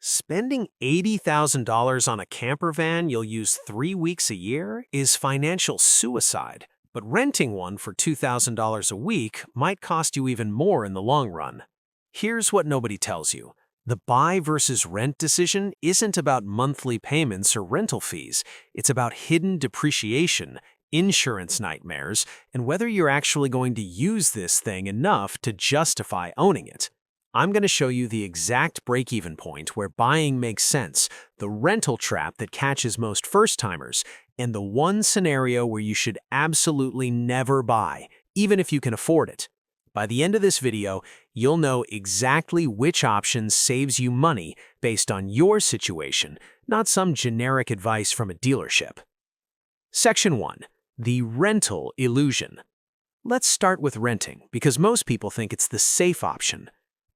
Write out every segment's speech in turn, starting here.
Spending $80,000 on a camper van you'll use 3 weeks a year is financial suicide, but renting one for $2,000 a week might cost you even more in the long run. Here's what nobody tells you. The buy versus rent decision isn't about monthly payments or rental fees. It's about hidden depreciation, insurance nightmares, and whether you're actually going to use this thing enough to justify owning it. I'm going to show you the exact break-even point where buying makes sense, the rental trap that catches most first-timers, and the one scenario where you should absolutely never buy, even if you can afford it. By the end of this video, you'll know exactly which option saves you money based on your situation, not some generic advice from a dealership. Section 1. The rental illusion. Let's start with renting, because most people think it's the safe option.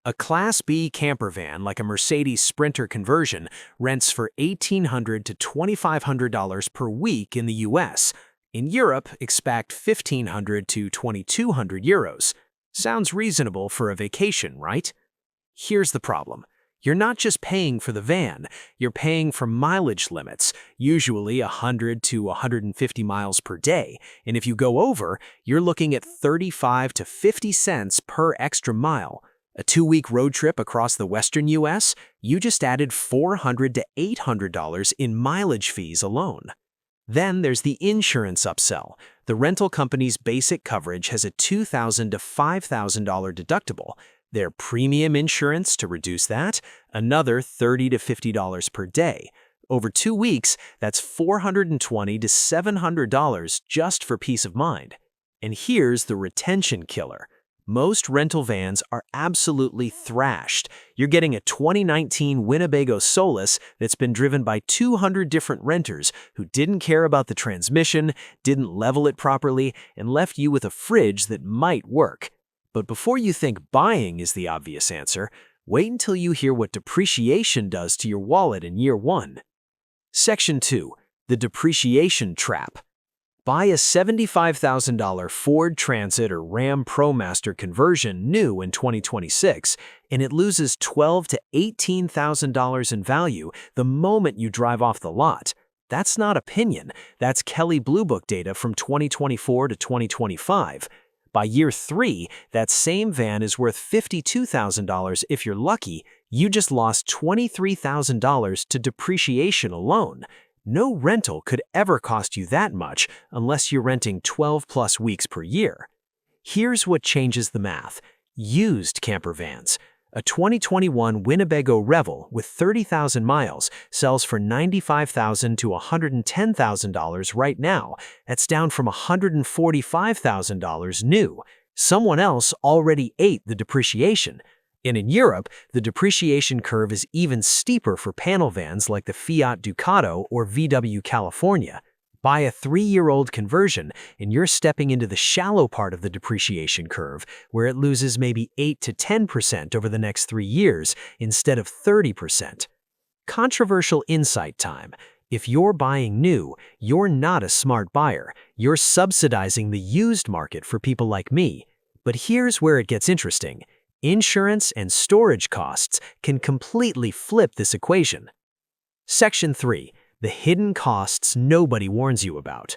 A Class B camper van like a Mercedes Sprinter conversion rents for $1,800 to $2,500 per week in the US. In Europe, expect €1,500 to €2,200. Sounds reasonable for a vacation, right? Here's the problem. You're not just paying for the van, you're paying for mileage limits, usually 100 to 150 miles per day, and if you go over, you're looking at 35 to 50 cents per extra mile. A 2-week road trip across the western US, you just added $400 to $800 in mileage fees alone. Then there's the insurance upsell. The rental company's basic coverage has a $2,000 to $5,000 deductible. Their premium insurance, to reduce that, another $30 to $50 per day. Over 2 weeks, that's $420 to $700 just for peace of mind. And here's the retention killer. Most rental vans are absolutely thrashed. You're getting a 2019 Winnebago Solis that's been driven by 200 different renters who didn't care about the transmission, didn't level it properly, and left you with a fridge that might work. But before you think buying is the obvious answer, wait until you hear what depreciation does to your wallet in year 1. Section 2. The depreciation trap. Buy a $75,000 Ford Transit or Ram ProMaster conversion new in 2026, and it loses $12,000 to $18,000 in value the moment you drive off the lot. That's not opinion. That's Kelley Blue Book data from 2024 to 2025. By year 3, that same van is worth $52,000 if you're lucky. You just lost $23,000 to depreciation alone. No rental could ever cost you that much unless you're renting 12+ weeks per year. Here's what changes the math. Used camper vans. A 2021 Winnebago Revel with 30,000 miles sells for $95,000 to $110,000 right now. That's down from $145,000 new. Someone else already ate the depreciation. And in Europe, the depreciation curve is even steeper for panel vans like the Fiat Ducato or VW California. Buy a 3-year-old conversion, and you're stepping into the shallow part of the depreciation curve, where it loses maybe 8 to 10% over the next 3 years instead of 30%. Controversial insight time. If you're buying new, you're not a smart buyer. You're subsidizing the used market for people like me. But here's where it gets interesting. Insurance and storage costs can completely flip this equation. Section 3. The hidden costs nobody warns you about.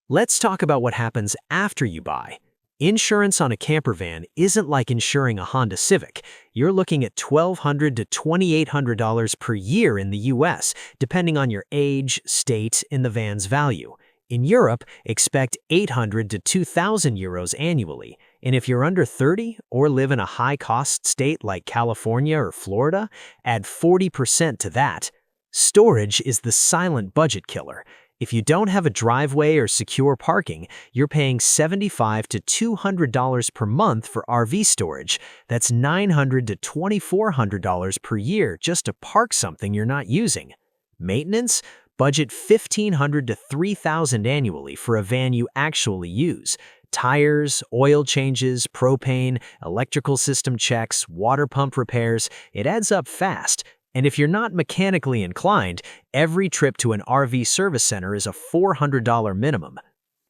Let's talk about what happens after you buy. Insurance on a camper van isn't like insuring a Honda Civic. You're looking at $1,200 to $2,800 per year in the US, depending on your age, state, and the van's value. In Europe, expect €800 to €2,000 annually. And if you're under 30 or live in a high-cost state like California or Florida, add 40% to that. Storage is the silent budget killer. If you don't have a driveway or secure parking, you're paying $75 to $200 per month for RV storage. That's $900 to $2,400 per year just to park something you're not using. Maintenance? Budget $1,500 to $3,000 annually for a van you actually use. Tires, oil changes, propane, electrical system checks, water pump repairs, it adds up fast. And if you're not mechanically inclined, every trip to an RV service center is a $400 minimum.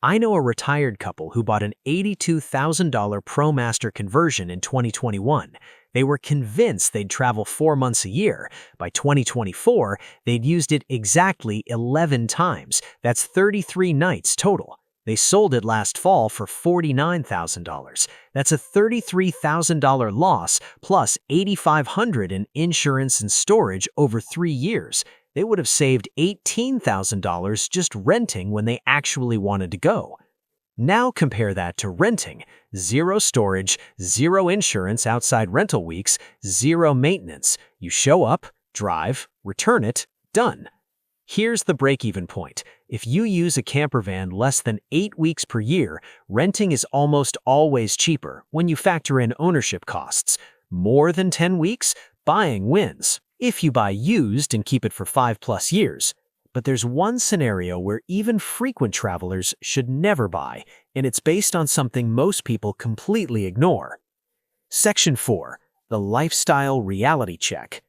I know a retired couple who bought an $82,000 ProMaster conversion in 2021. They were convinced they'd travel 4 months a year. By 2024, they'd used it exactly 11 times. That's 33 nights total. They sold it last fall for $49,000. That's a $33,000 loss plus $8,500 in insurance and storage over 3 years. They would have saved $18,000 just renting when they actually wanted to go. Now compare that to renting. Zero storage, zero insurance outside rental weeks, zero maintenance. You show up, drive, return it, done. Here's the break-even point. If you use a campervan less than 8 weeks per year, renting is almost always cheaper when you factor in ownership costs. More than 10 weeks, buying wins. If you buy used and keep it for 5+ years. But there's one scenario where even frequent travelers should never buy, and it's based on something most people completely ignore. Section 4. The Lifestyle Reality Check.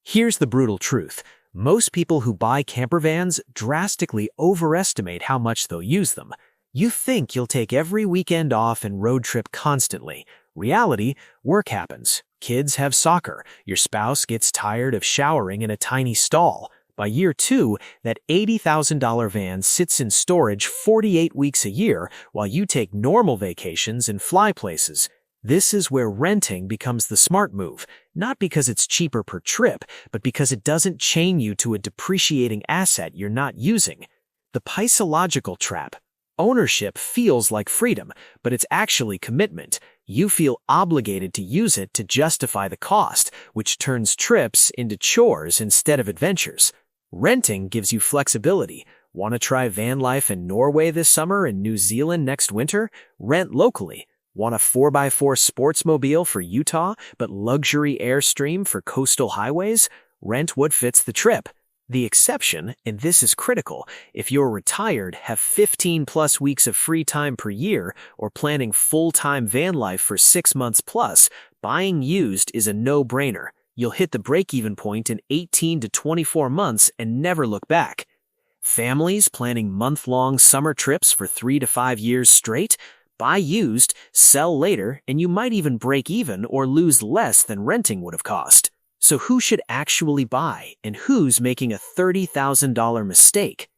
Here's the brutal truth. Most people who buy campervans drastically overestimate how much they'll use them. You think you'll take every weekend off and road trip constantly. Reality, work happens. Kids have soccer. Your spouse gets tired of showering in a tiny stall. By year 2, that $80,000 van sits in storage 48 weeks a year while you take normal vacations and fly places. This is where renting becomes the smart move, not because it's cheaper per trip, but because it doesn't chain you to a depreciating asset you're not using. The psychological trap. Ownership feels like freedom, but it's actually commitment. You feel obligated to use it to justify the cost, which turns trips into chores instead of adventures. Renting gives you flexibility. Want to try van life in Norway this summer and New Zealand next winter? Rent locally. Want a 4x4 sportsmobile for Utah, but luxury Airstream for coastal highways? Rent what fits the trip. The exception, and this is critical, if you're retired, have 15+ weeks of free time per year, or planning full-time van life for 6 months plus, buying used is a no-brainer. You'll hit the break-even point in 18 to 24 months and never look back. Families planning month-long summer trips for 3 to 5 years straight? Buy used, sell later, and you might even break even or lose less than renting would have cost. So who should actually buy, and who's making a $30,000 mistake?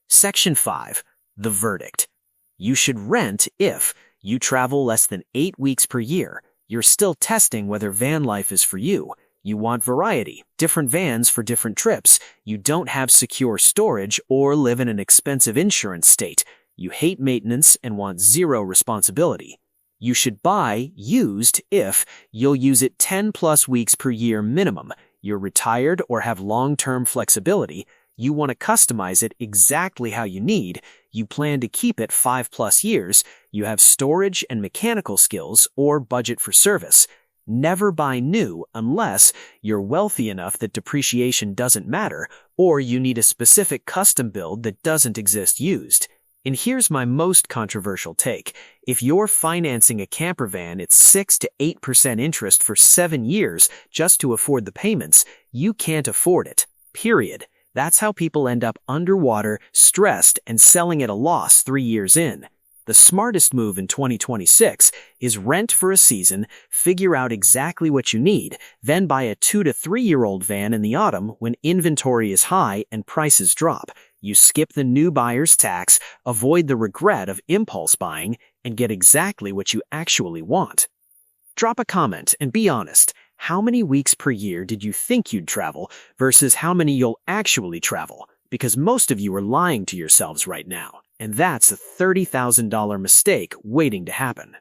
Section 5. The Verdict. You should rent if you travel less than 8 weeks per year. You're still testing whether van life is for you. You want variety, different vans for different trips. You don't have secure storage or live in an expensive insurance state. You hate maintenance and want zero responsibility. You should buy used if you'll use it 10+ weeks per year minimum. You're retired or have long-term flexibility. You want to customize it exactly how you need. You plan to keep it 5+ years. You have storage and mechanical skills or budget for service. Never buy new unless you're wealthy enough that depreciation doesn't matter or you need a specific custom build that doesn't exist used. And here's my most controversial take. If you're financing a campervan at 6 to 8% interest for 7 years just to afford the payments, you can't afford it. Period. That's how people end up underwater, stressed, and selling at a loss 3 years in. The smartest move in 2026 is rent for a season, figure out exactly what you need, then buy a 2 to 3-year-old van in the autumn when inventory is high and prices drop. You skip the new buyer's tax, avoid the regret of impulse buying, and get exactly what you actually want. Drop a comment and be honest. How many weeks per year did you think you'd travel versus how many you'll actually travel? Because most of you are lying to yourselves right now, and that's a $30,000 mistake waiting to happen.